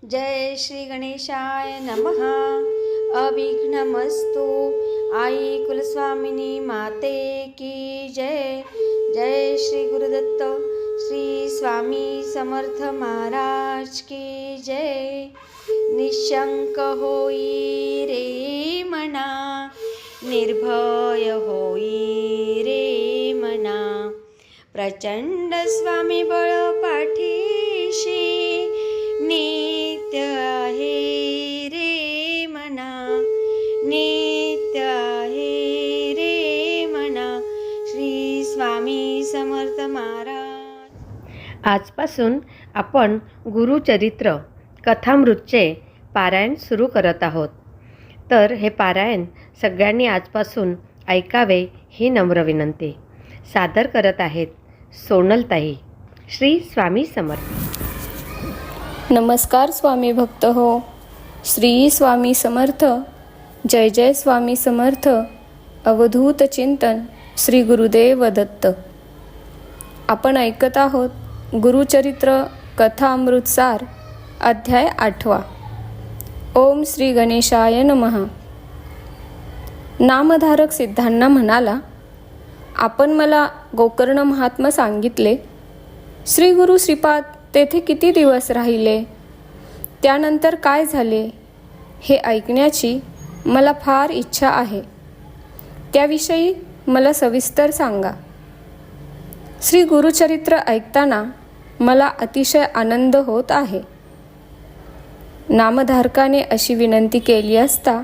जय श्री गणेशाय नमः। अविघ्नमस्तु। आई कुलस्वामिनी माते की जय। जय श्री गुरुदत्त श्री स्वामी समर्थ महाराज की जय। निशंक होई रे मना, निर्भय होई रे मना, प्रचंड स्वामी बळ पाठीशी, नित्य आहे रे मना, नित्य आहे रे मना। श्री स्वामी समर्थ महाराज। आजपासून आपण गुरुचरित्र कथामृतचे पारायण सुरू करत आहोत. तर हे पारायण सगळ्यांनी आजपासून ऐकावे ही नम्र विनंती. सादर करत आहेत सोनलताई. श्री स्वामी समर्थ. नमस्कार स्वामी भक्त हो. श्री स्वामी समर्थ. जय जय स्वामी समर्थ. अवधूत चिंतन श्री गुरुदेव दत्त. आपण ऐकत आहोत गुरुचरित्र कथा अमृतसार अध्याय 8. ओम श्री गणेशाय नमः. नामधारक सिद्धांना म्हणाला, आपण मला गोकर्ण महात्मा सांगितले. श्री गुरु श्रीपाद तेथे किती दिवस राहिले, त्यानंतर काय झाले हे ऐकण्याची मला फार इच्छा आहे. त्याविषयी मला सविस्तर सांगा. श्री गुरुचरित्र ऐकताना मला अतिशय आनंद होत आहे. नामधारकाने अशी विनंती केली असता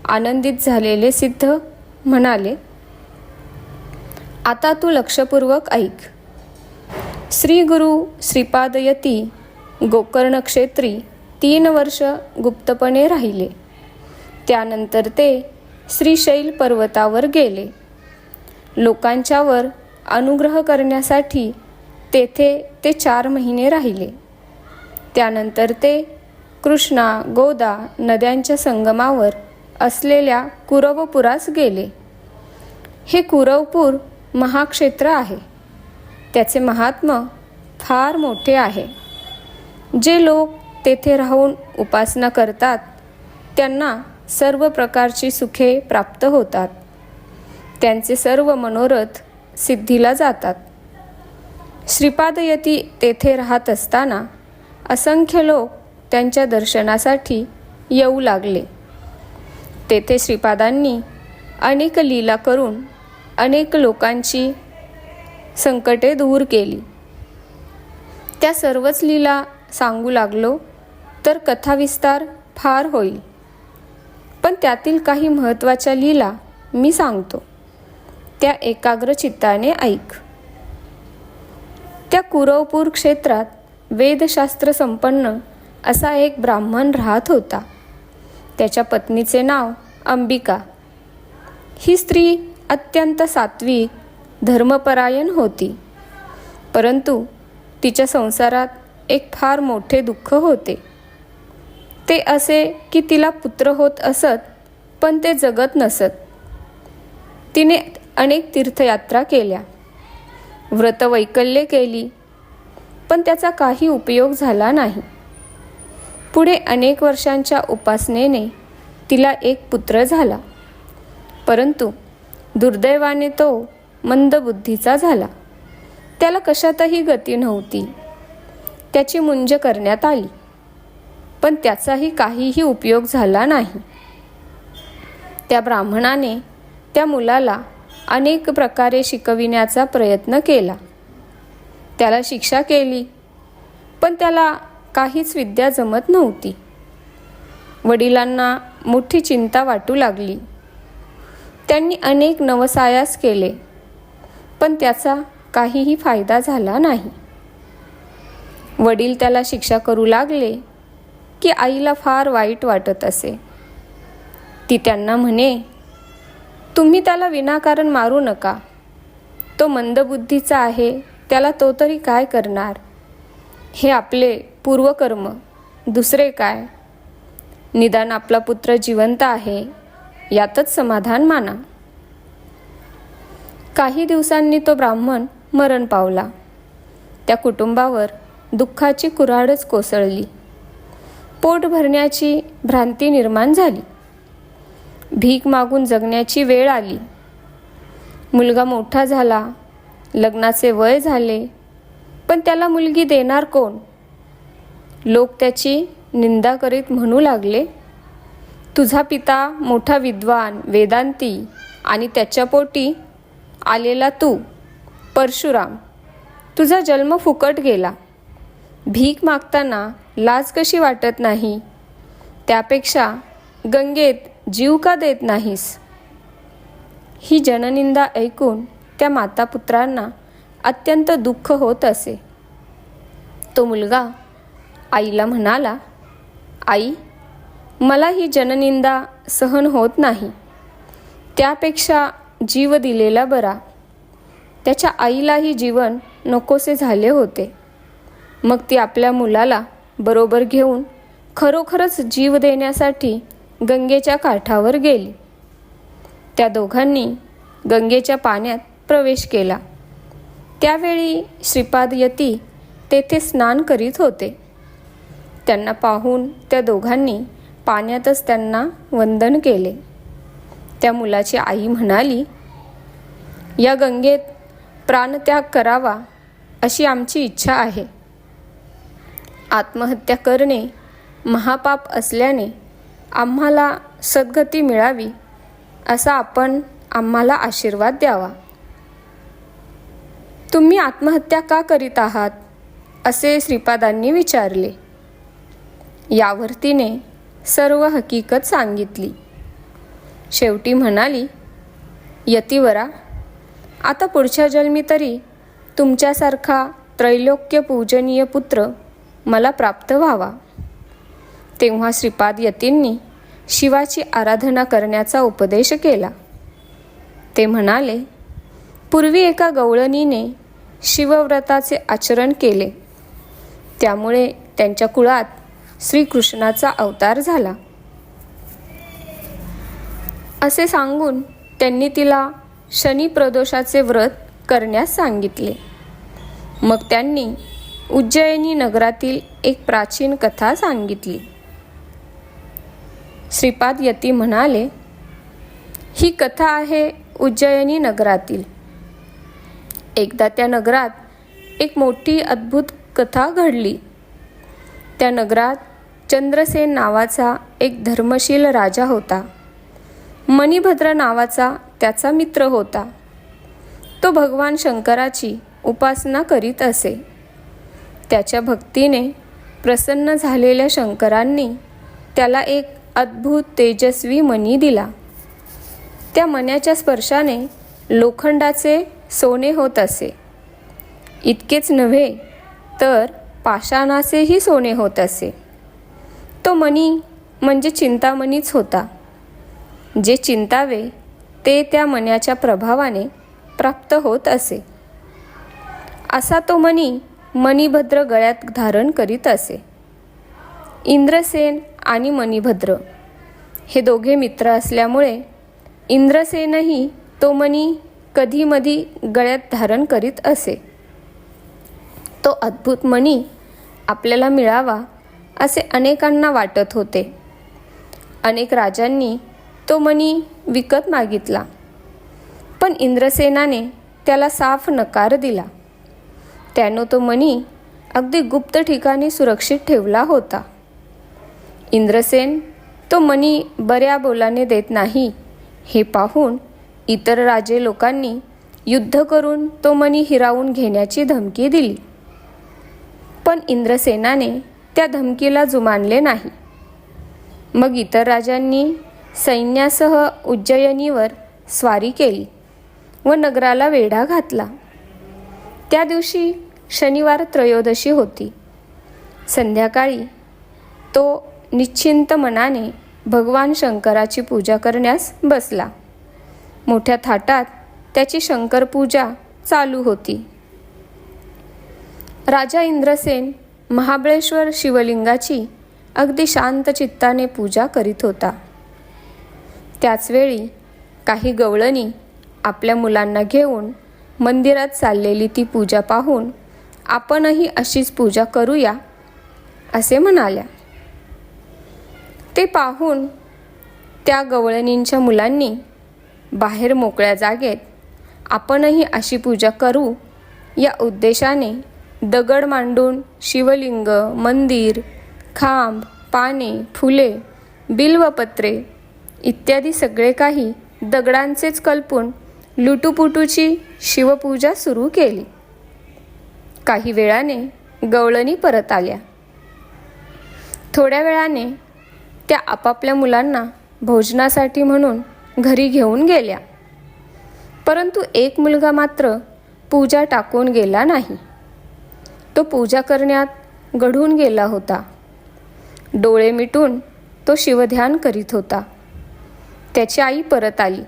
आनंदित झालेले सिद्ध म्हणाले, आता तू लक्षपूर्वक ऐक. श्री गुरु श्रीपादयती गोकर्ण क्षेत्री 3 वर्ष गुप्तपणे राहिले. त्यानंतर ते श्रीशैल पर्वतावर गेले. लोकांच्यावर अनुग्रह करण्यासाठी तेथे ते 4 महिने राहिले. त्यानंतर ते कृष्णा गोदा नद्यांच्या संगमावर असलेल्या कुरवपुरास गेले. हे कुरवपूर महाक्षेत्र आहे. त्याचे महात्म्य फार मोठे आहे. जे लोक तेथे राहून उपासना करतात त्यांना सर्व प्रकारची सुखे प्राप्त होतात. त्यांचे सर्व मनोरथ सिद्धीला जातात. श्रीपादयती तेथे राहत असताना असंख्य लोक त्यांच्या दर्शनासाठी येऊ लागले. तेथे श्रीपादांनी अनेक लीला करून अनेक लोकांची संकटे दूर केली. त्या सर्वच लीला सांगू लागलो तर कथाविस्तार फार होईल, पण त्यातील काही महत्त्वाच्या लीला मी सांगतो, त्या एकाग्र चित्ताने ऐक. त्या कुरवपूर क्षेत्रात वेदशास्त्र संपन्न असा एक ब्राह्मण राहत होता. त्याच्या पत्नीचे नाव अंबिका. ही स्त्री अत्यंत सात्विक धर्मपरायण होती, परंतु तिच्या संसारात एक फार मोठे दुःख होते. ते असे की तिला पुत्र होत असत, पण ते जगत नसत. तिने अनेक तीर्थयात्रा केल्या, व्रतवैकल्ये केली, पण त्याचा काही उपयोग झाला नाही. पुढे अनेक वर्षांच्या उपासनेने तिला एक पुत्र झाला, परंतु दुर्दैवाने तो मंदबुद्धीचा झाला. त्याला कशातही गती नव्हती. त्याची मुंज करण्यात आली, पण त्याचाही काहीही उपयोग झाला नाही. त्या ब्राह्मणाने त्या मुलाला अनेक प्रकारे शिकविण्याचा प्रयत्न केला. त्याला शिक्षा केली, पण त्याला काहीच विद्या जमत नव्हती. वडिलांना मोठी चिंता वाटू लागली. त्यांनी अनेक नवसायास केले, पण त्याचा काहीही फायदा झाला नाही. वडील त्याला शिक्षा करू लागले की आईला फार वाईट वाटत असे. ती त्यांना म्हणे, तुम्ही त्याला विनाकारण मारू नका. तो मंदबुद्धीचा आहे, त्याला तो तरी काय करणार. हे आपले पूर्वकर्म, दुसरे काय. निदान आपला पुत्र जिवंत आहे यातच समाधान माना. काही दिवसांनी तो ब्राह्मण मरण पावला. त्या कुटुंबावर दुःखाची कुऱ्हाडच कोसळली. पोट भरण्याची भ्रांती निर्माण झाली. भीक मागून जगण्याची वेळ आली. मुलगा मोठा झाला, लग्नाचे वय झाले, पण त्याला मुलगी देणार कोण? लोक त्याची निंदा करीत म्हणू लागले, तुझा पिता मोठा विद्वान, वेदांती आणि त्याच्या पोटी आलेला तू परशुराम, तुझा जन्म फुकट गेला. भीक मागताना लाज कशी वाटत नाही? त्यापेक्षा गंगेत जीव का देत नाहीस? ही जननिंदा ऐकून त्या मातापुत्रांना अत्यंत दुःख होत असे. तो मुलगा आईला म्हणाला, आई, मला ही जननिंदा सहन होत नाही. त्यापेक्षा जीव दिलेला बरा. त्याच्या आईलाही जीवन नकोसे झाले होते. मग ती आपल्या मुलाला बरोबर घेऊन खरोखरच जीव देण्यासाठी गंगेच्या काठावर गेली. त्या दोघांनी गंगेच्या पाण्यात प्रवेश केला. त्यावेळी श्रीपाद यती तेथे स्नान करीत होते. त्यांना पाहून त्या दोघांनी पाण्यातच त्यांना वंदन केले. त्या मुलाची आई म्हणाली, या गंगेत प्राणत्याग करावा अशी आमची इच्छा आहे. आत्महत्या करणे महापाप असल्याने आम्हाला सद्गती मिळावी असा आपण आम्हाला आशीर्वाद द्यावा. तुम्ही आत्महत्या का करीत आहात असे श्रीपादांनी विचारले. यावर तिने सर्व हकीकत सांगितली. शेवटी म्हणाली, यतिवरा, आता पुढच्या जन्मी तरी तुमच्यासारखा त्रैलोक्य पूजनीय पुत्र मला प्राप्त व्हावा. तेव्हा श्रीपाद यतींनी शिवाची आराधना करण्याचा उपदेश केला. ते म्हणाले, पूर्वी एका गवळणीने शिवव्रताचे आचरण केले. त्यामुळे त्यांच्या कुळात श्रीकृष्णाचा अवतार झाला. असे सांगून त्यांनी तिला शनी प्रदोषाचे व्रत करण्यास सांगितले. मग त्यांनी उज्जयिनी नगरातील एक प्राचीन कथा सांगितली. श्रीपाद यती म्हणाले, ही कथा आहे उज्जयिनी नगरातील. एकदा त्या नगरात एक मोठी अद्भुत कथा घडली. त्या नगरात चंद्रसेन नावाचा एक धर्मशील राजा होता. मणिभद्र नावाचा त्याचा मित्र होता. तो भगवान शंकराची उपासना करीत असे. त्याच्या भक्तीने प्रसन्न झालेल्या शंकरांनी त्याला एक अद्भुत तेजस्वी मणी दिला. त्या मण्याच्या स्पर्शाने लोखंडाचे सोने होत असे. इतकेच नव्हे तर पाषाणाचेही सोने होत असे. तो मणी म्हणजे चिंतामणीच होता. जे चिंतावे ते त्या मण्याच्या प्रभावाने प्राप्त होत असे. असा तो मणी मणिभद्र गळ्यात धारण करीत असे. इंद्रसेन आणि मणिभद्र हे दोघे मित्र असल्यामुळे इंद्रसेनही तो मणी कधीमधी गळ्यात धारण करीत असे. तो अद्भुत मणी आपल्याला मिळावा असे अनेकांना वाटत होते. अनेक राजांनी तो मणी विकत मागितला, पण इंद्रसेनाने त्याला साफ नकार दिला. त्यानं तो मणी अगदी गुप्त ठिकाणी सुरक्षित ठेवला होता. इंद्रसेन तो मणी बऱ्या बोलाने देत नाही हे पाहून इतर राजे लोकांनी युद्ध करून तो मणी हिरावून घेण्याची धमकी दिली. पण इंद्रसेनाने त्या धमकीला जुमानले नाही. मग इतर राजांनी सैन्यासह उज्जयिनीवर स्वारी केली व नगराला वेढा घातला. त्या दिवशी शनिवार त्रयोदशी होती. संध्याकाळी तो निश्चिंत मनाने भगवान शंकराची पूजा करण्यास बसला. मोठ्या थाटात त्याची शंकरपूजा चालू होती. राजा इंद्रसेन महाबळेश्वर शिवलिंगाची अगदी शांत चित्ताने पूजा करीत होता. त्याचवेळी काही गवळणी आपल्या मुलांना घेऊन मंदिरात चाललेली ती पूजा पाहून आपणही अशीच पूजा करूया असे म्हणाल्या. ते पाहून त्या गवळणींच्या मुलांनी बाहेर मोकळ्या जागेत आपणही अशी पूजा करू या उद्देशाने दगड मांडून शिवलिंग, मंदिर, खांब, पाने, फुले, बिल्वपत्रे इत्यादी सगळे काही दगडांचेच कल्पून लुटूपुटूची शिवपूजा सुरू केली. काही वेळाने गवळणी परत आल्या. थोड्या वेळाने त्या आपापल्या मुलांना भोजनासाठी म्हणून घरी घेऊन गेल्या. परंतु एक मुलगा मात्र पूजा टाकून गेला नाही. तो पूजा करण्यात गढून गेला होता. डोळे मिटून तो शिवध्यान करीत होता. त्याची आई परत आली.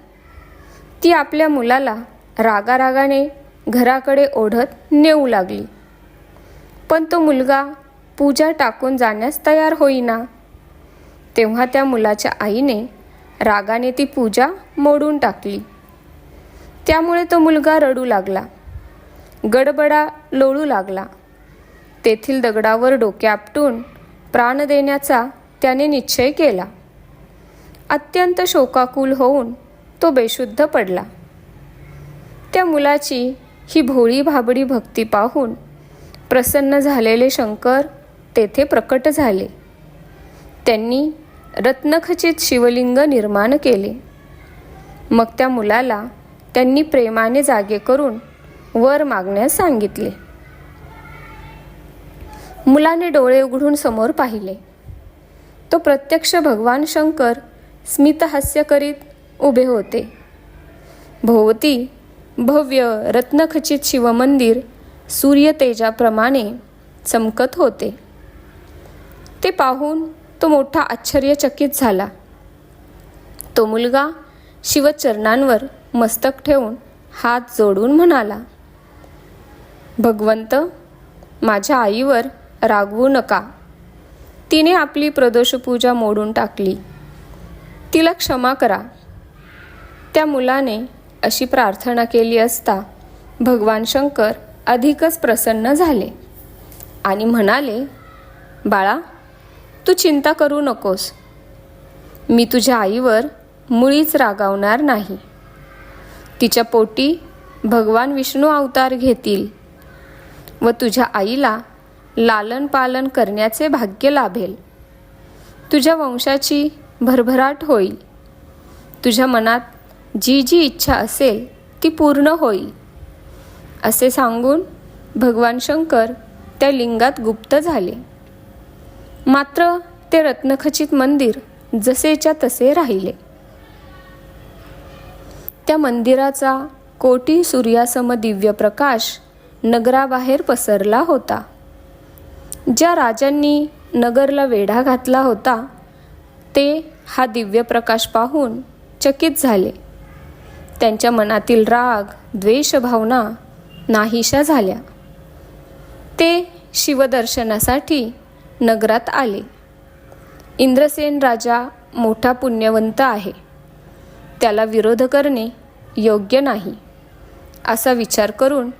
ती आपल्या मुलाला रागारागाने घराकडे ओढत नेऊ लागली. पण तो मुलगा पूजा टाकून जाण्यास तयार होईना. तेव्हा त्या मुलाच्या आईने रागाने ती पूजा मोडून टाकली. त्यामुळे तो मुलगा रडू लागला, गडबडा लोळू लागला. तेथील दगडावर डोके आपटून प्राण देण्याचा त्याने निश्चय केला. अत्यंत शोकाकुल होऊन तो बेशुद्ध पडला. त्या मुलाची ही भोळी भाबडी भक्ती पाहून प्रसन्न झालेले शंकर तेथे प्रकट झाले. त्यांनी रत्नखचित शिवलिंग निर्माण केले. मग त्या मुलाला त्यांनी प्रेमाने जागे करून वर मागण्यास सांगितले. मुलाने डोळे उघडून समोर पाहिले. तो प्रत्यक्ष भगवान शंकर स्मितहास्य करीत उभे होते. भोवती भव्य रत्नखचित शिवमंदिर सूर्यतेजाप्रमाणे चमकत होते. ते पाहून तो मोठा आश्चर्यचकित झाला. तो मुलगा शिवचरणांवर मस्तक ठेवून हात जोडून म्हणाला, भगवंत, माझ्या आईवर रागवू नका. तिने आपली प्रदोषपूजा मोडून टाकली. तिला क्षमा करा. त्या मुलाने अशी प्रार्थना केली असता भगवान शंकर अधिकच प्रसन्न झाले आणि म्हणाले, बाळा, तू चिंता करू नकोस. मी तुझ्या आईवर मुळीच रागावणार नाही. तिच्या पोटी भगवान विष्णू अवतार घेतील व तुझ्या आईला लालन पालन करण्याचे भाग्य लाभेल. तुझ्या वंशाची भरभराट होईल. तुझ्या मनात जी जी इच्छा असेल ती पूर्ण होईल. असे सांगून भगवान शंकर त्या लिंगात गुप्त झाले. मात्र ते रत्नखचित मंदिर जसेच्या तसे राहिले. त्या मंदिराचा कोटी सूर्यासम दिव्य प्रकाश नगराबाहेर पसरला होता. ज्या राजांनी नगरला वेढा घातला होता ते हा दिव्य प्रकाश पाहून चकित झाले. त्यांच्या मनातील राग, द्वेषभावना नाहीशा झाल्या. ते शिवदर्शनासाठी नगरात आले. इंद्रसेन राजा मोठा पुण्यवंत आहे. त्याला विरोध करणे योग्य नाही असा विचार करून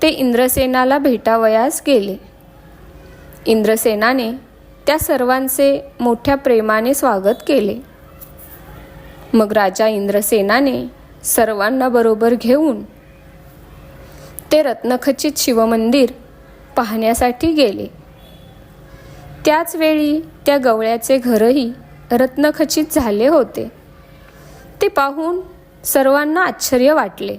ते इंद्रसेनाला भेटावयास गेले. इंद्रसेनाने त्या सर्वांचे मोठ्या प्रेमाने स्वागत केले. मग राजा इंद्रसेनाने सर्वांना बरोबर घेऊन ते रत्नखचित शिवमंदिर पाहण्यासाठी गेले. त्याच वेळी त्या गवळ्याचे घरही रत्नखचित झाले होते. ते पाहून सर्वांना आश्चर्य वाटले.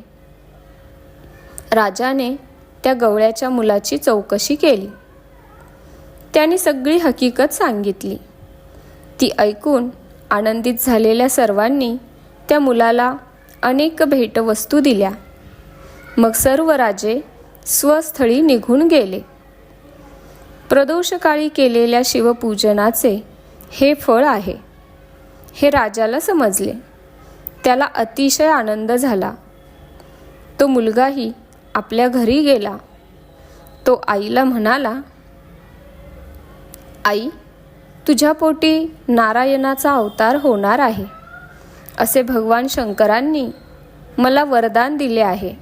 राजाने त्या गवळ्याच्या मुलाची चौकशी केली. त्याने सगळी हकीकत सांगितली. ती ऐकून आनंदित झालेल्या सर्वांनी त्या मुलाला अनेक भेटवस्तू दिल्या. मग सर्व राजे स्वस्थळी निघून गेले. प्रदोषकाळी केलेल्या शिवपूजनाचे हे फळ आहे हे राजाला समजले. त्याला अतिशय आनंद झाला. तो मुलगाही आपल्या घरी गेला. तो आईला म्हणाला, आई, तुझ्या पोटी नारायणाचा अवतार होणार आहे असे भगवान शंकरांनी मला वरदान दिले आहे.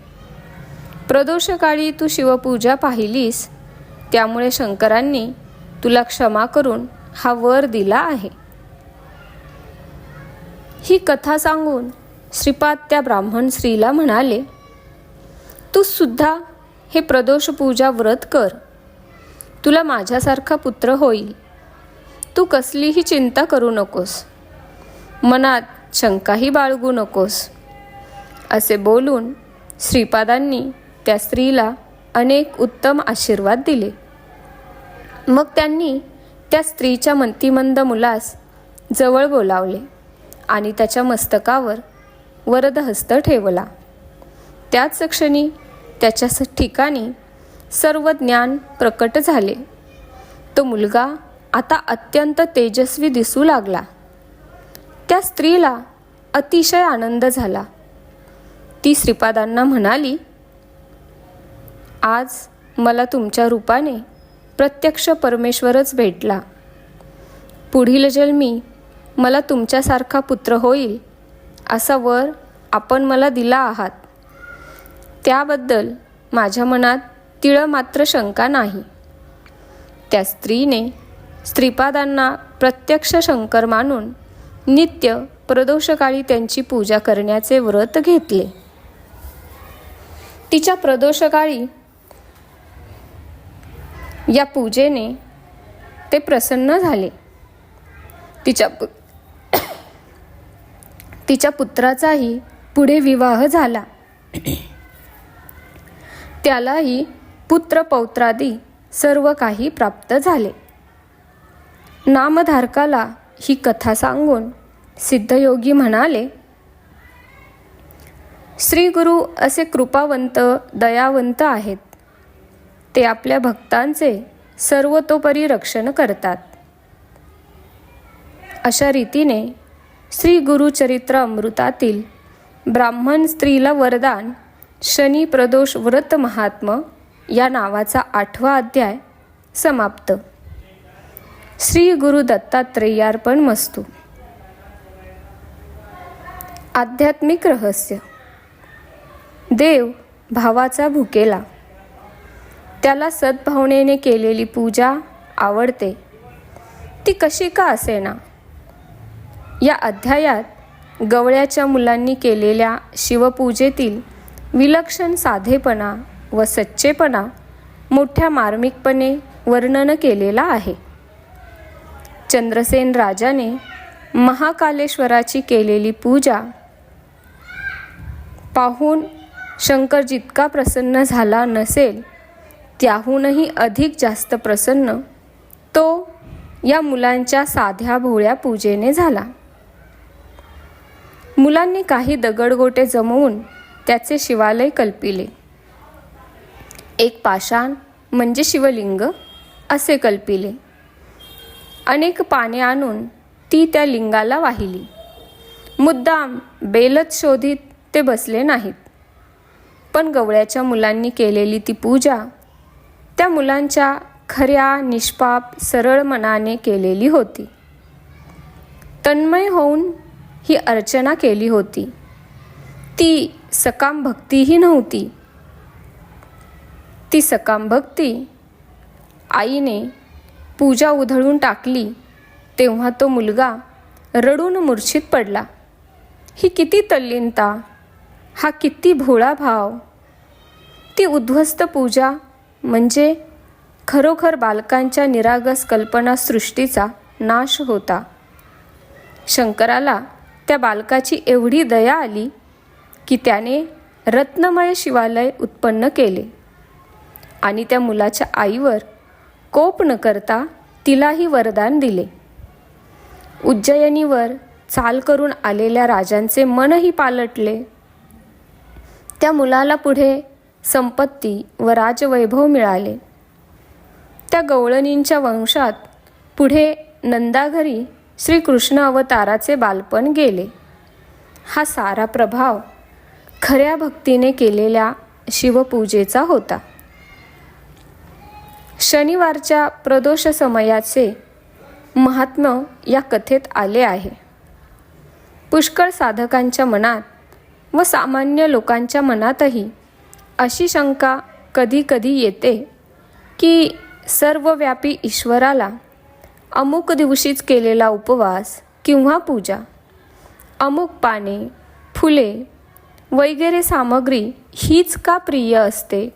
प्रदोषकाळी तू शिवपूजा पाहिलीस त्यामुळे शंकरांनी तुला क्षमा करून हा वर दिला आहे. ही कथा सांगून श्रीपाद त्या ब्राह्मण स्त्रीला म्हणाले, तू सुद्धा हे प्रदोष पूजा व्रत कर, तुला माझ्यासारखा पुत्र होईल. तू कसलीही चिंता करू नकोस, मनात शंकाही बाळगू नकोस. असे बोलून श्रीपादांनी त्या स्त्रीला अनेक उत्तम आशीर्वाद दिले. मग त्यांनी त्या स्त्रीच्या मंतिमंद मुलास जवळ बोलावले आणि त्याच्या मस्तकावर वरदहस्त ठेवला. त्याच क्षणी त्याच्या ठिकाणी सर्व ज्ञान प्रकट झाले. तो मुलगा आता अत्यंत तेजस्वी दिसू लागला. त्या स्त्रीला अतिशय आनंद झाला. ती श्रीपादांना म्हणाली, आज मला तुमच्या रूपाने प्रत्यक्ष परमेश्वरच भेटला. पुढील जन्मी मला तुमच्यासारखा पुत्र होईल असा वर आपण मला दिला आहात. त्याबद्दल माझ्या मनात तिळ मात्र शंका नाही. त्या स्त्रीने श्रीपादांना प्रत्यक्ष शंकर मानून नित्य प्रदोषकाळी त्यांची पूजा करण्याचे व्रत घेतले. तिच्या प्रदोषकाळी या पूजेने ते प्रसन्न झाले. तिच्या पुत्राचाही पुढे विवाह झाला. त्यालाही पुत्र पौत्रादी सर्व काही प्राप्त झाले. नामधारकाला ही कथा सांगून सिद्धयोगी म्हणाले, श्री गुरु असे कृपावंत दयावंत आहेत. ते आपल्या भक्तांचे सर्वतोपरी रक्षण करतात. अशा रीतीने श्री गुरुचरित्र अमृतातील ब्राह्मण स्त्रीला वरदान शनी प्रदोष व्रत महात्म या नावाचा 8वा अध्याय समाप्त. श्री गुरु दत्तात्रेयार्पण मस्तु. आध्यात्मिक रहस्य. देव भावाचा भुकेला. त्याला सद्भावनेने केलेली पूजा आवडते, ती कशी का असेना. या अध्यायात गवळ्याच्या मुलांनी केलेल्या शिवपूजेतील विलक्षण साधेपणा व सच्चेपणा मोठ्या मार्मिकपणे वर्णन केलेला आहे. चंद्रसेन राजाने महाकालेश्वराची केलेली पूजा पाहून शंकर जितका प्रसन्न झाला नसेल, त्याहूनही अधिक जास्त प्रसन्न तो या मुलांच्या साध्या भोळ्या पूजेने झाला. मुलांनी काही दगडगोटे जमवून त्याचे शिवालय कल्पिले. एक पाषाण म्हणजे शिवलिंग असे कल्पिले. अनेक पाने आणून ती त्या लिंगाला वाहिली. मुद्दाम बेलच शोधित ते बसले नाहीत. पण गवळ्याच्या मुलांनी केलेली ती पूजा त्या मुलांच्या खऱ्या निष्पाप सरळ मनाने केलेली होती. तन्मय होऊन ही अर्चना केली होती. ती सकाम भक्तीही नव्हती. ती सकाम भक्ती आईने पूजा उधळून टाकली तेव्हा तो मुलगा रडून मूर्छित पडला. ही किती तल्लीनता, हा किती भोळा भाव. ती उद्ध्वस्त पूजा म्हणजे खरोखर बालकांच्या निरागस कल्पना सृष्टीचा नाश होता. शंकराला त्या बालकाची एवढी दया आली की त्याने रत्नमय शिवालय उत्पन्न केले आणि त्या मुलाच्या आईवर कोप न करता तिलाही वरदान दिले. उज्जयिनीवर चाल करून आलेल्या राजांचे मनही पालटले. त्या मुलाला पुढे संपत्ती व राजवैभव मिळाले. त्या गवळणींच्या वंशात पुढे नंदाघरी श्रीकृष्ण अवताराचे बालपण गेले. हा सारा प्रभाव खऱ्या भक्तीने केलेल्या शिवपूजेचा होता. शनिवारच्या प्रदोष समयाचे महात्म्य या कथेत आले आहे. पुष्कळ साधकांच्या मनात व सामान्य लोकांच्या मनातही अशी शंका कधी कधी येते की सर्वव्यापी ईश्वराला अमुक दिवशीच केलेला उपवास किंवा पूजा अमुक पाने, फुले वगैरे सामग्री हीच का प्रिय असते?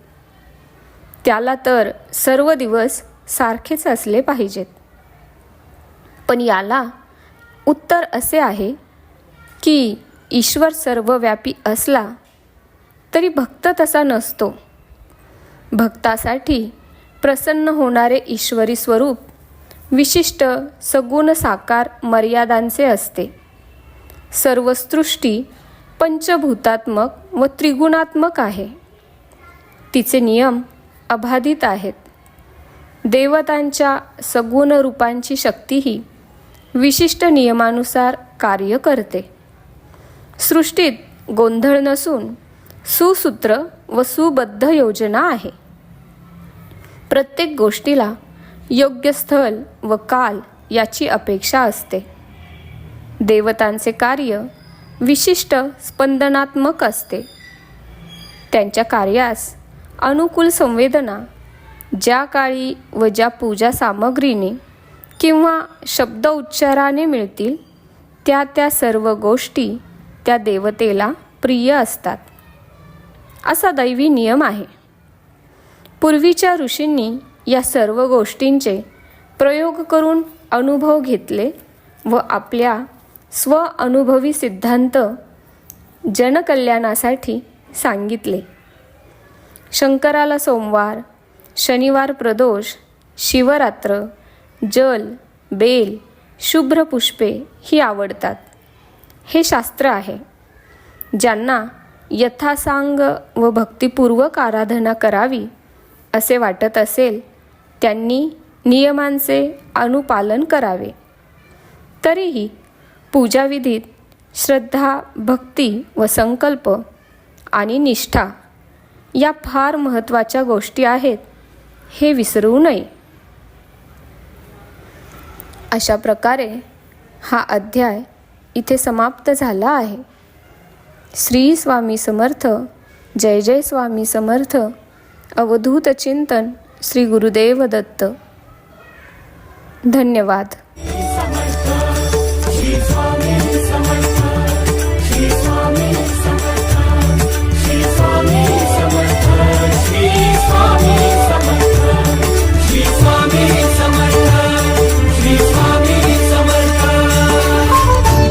त्याला तर सर्व दिवस सारखेच असले पाहिजेत. पण याला उत्तर असे आहे की ईश्वर सर्वव्यापी असला तरी भक्त तसा नसतो. भक्तासाठी प्रसन्न होणारे ईश्वरी स्वरूप विशिष्ट सगुण साकार मर्यादांचे असते. सर्व सृष्टी पंचभूतात्मक व त्रिगुणात्मक आहे. तिचे नियम अबाधित आहेत. देवतांच्या सगुण रूपांची शक्तीही विशिष्ट नियमानुसार कार्य करते. सृष्टीत गोंधळ नसून सुसूत्र व सुबद्ध योजना आहे. प्रत्येक गोष्टीला योग्य स्थळ व काल याची अपेक्षा असते. देवतांचे कार्य विशिष्ट स्पंदनात्मक असते. त्यांच्या कार्यास अनुकूल संवेदना ज्या काळी व ज्या पूजा सामग्रीने किंवा शब्द उच्चाराने मिळतील त्या त्या सर्व गोष्टी त्या देवतेला प्रिय असतात, असा दैवी नियम आहे. पूर्वीच्या ऋषींनी या सर्व गोष्टींचे प्रयोग करून अनुभव घेतले व आपल्या स्वअनुभवी सिद्धांत जनकल्याणासाठी सांगितले. शंकराला सोमवार, शनिवार प्रदोष, शिवरात्र, जल, बेल, शुभ्र पुष्पे ही आवडतात. हे शास्त्र आहे. ज्यांना यथासांग व भक्तिपूर्वक आराधना करावी असे वाटत असेल त्यांनी नियमांचे अनुपालन करावे. तरीही पूजाविधीत श्रद्धा, भक्ती व संकल्प आणि निष्ठा या फार महत्त्वाच्या गोष्टी आहेत, हे विसरू नये. अशा प्रकारे हा अध्याय इथे समाप्त झाला आहे. श्री स्वामी समर्थ. जय जय स्वामी समर्थ. अवधूत चिंतन श्री गुरुदेव दत्त. धन्यवाद.